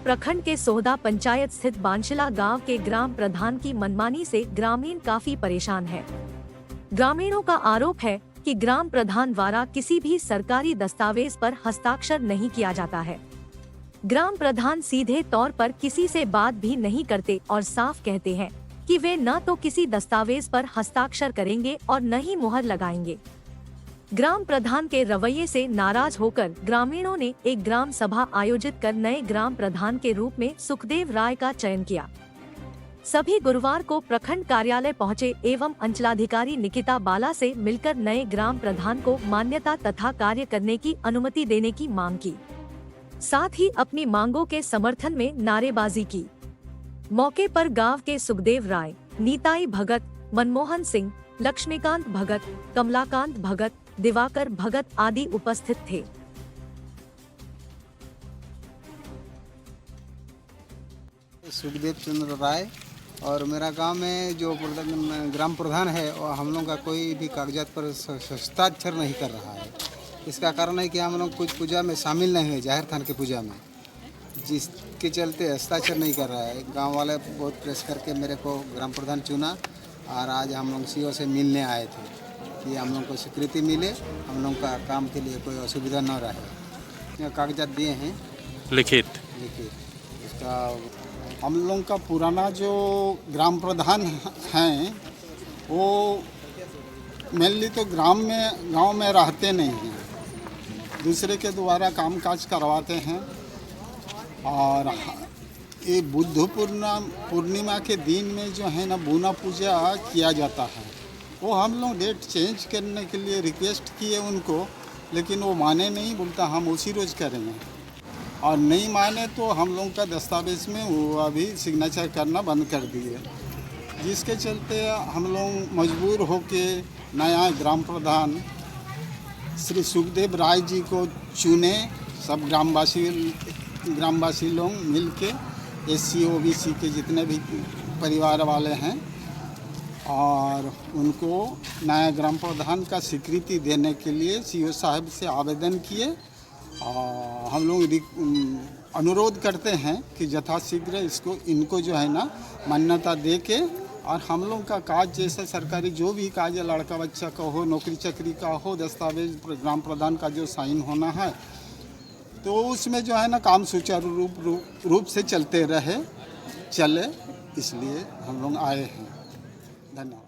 प्रखंड के सोहदा पंचायत स्थित बांशिला गांव के ग्राम प्रधान की मनमानी से ग्रामीण काफी परेशान है। ग्रामीणों का आरोप है कि ग्राम प्रधान द्वारा किसी भी सरकारी दस्तावेज पर हस्ताक्षर नहीं किया जाता है। ग्राम प्रधान सीधे तौर पर किसी से बात भी नहीं करते और साफ कहते हैं कि वे न तो किसी दस्तावेज पर हस्ताक्षर करेंगे और न ही मुहर लगाएंगे। ग्राम प्रधान के रवैये से नाराज होकर ग्रामीणों ने एक ग्राम सभा आयोजित कर नए ग्राम प्रधान के रूप में सुखदेव राय का चयन किया। सभी गुरुवार को प्रखंड कार्यालय पहुंचे एवं अंचलाधिकारी निकिता बाला से मिलकर नए ग्राम प्रधान को मान्यता तथा कार्य करने की अनुमति देने की मांग की। साथ ही अपनी मांगों के समर्थन में नारेबाजी की। मौके पर गांव के सुखदेव राय, नीताई भगत, मनमोहन सिंह, लक्ष्मीकांत भगत, कमलाकांत भगत, दिवाकर भगत आदि उपस्थित थे। सुखदेव चंद्र राय और मेरा गांव में जो ग्राम प्रधान है और हम लोग का कोई भी कागजात पर हस्ताक्षर नहीं कर रहा है। इसका कारण है कि हम लोग कुछ पूजा में शामिल नहीं हुए, जाहिर थान की पूजा में, जिसके चलते हस्ताक्षर नहीं कर रहा है। गांव वाले बहुत प्रेस करके मेरे को ग्राम प्रधान चुना और आज हम लोग सीओ से मिलने आए थे कि हम लोग को स्वीकृति मिले, हम लोग का काम के लिए कोई असुविधा न रहे। कागजात दिए हैं लिखित। इसका हम लोग का पुराना जो ग्राम प्रधान हैं वो मेनली तो गांव में रहते नहीं हैं, दूसरे के द्वारा कामकाज करवाते हैं। और ये बुद्ध पूर्णिमा के दिन में जो है ना बूना पूजा किया जाता है, वो हम लोग डेट चेंज करने के लिए रिक्वेस्ट किए उनको, लेकिन वो माने नहीं, बोलता हम उसी रोज़ करेंगे। और नहीं माने तो हम लोग का दस्तावेज में वो अभी सिग्नेचर करना बंद कर दिए, जिसके चलते हम लोग मजबूर होके नया ग्राम प्रधान श्री सुखदेव राय जी को चुने। सब ग्रामवासी लोग मिल के SC OBC के जितने भी परिवार वाले हैं और उनको नया ग्राम प्रधान का स्वीकृति देने के लिए CO साहब से आवेदन किए। हम लोग अनुरोध करते हैं कि यथाशीघ्र इनको जो है ना मान्यता दे के, और हम लोग का काज जैसे सरकारी जो भी काज है, लड़का बच्चा का हो, नौकरी चाकरी का हो, दस्तावेज ग्राम प्रधान का जो साइन होना है, तो उसमें जो है ना काम सुचारू रूप से चलते चले, इसलिए हम लोग आए हैं। धन्यवाद।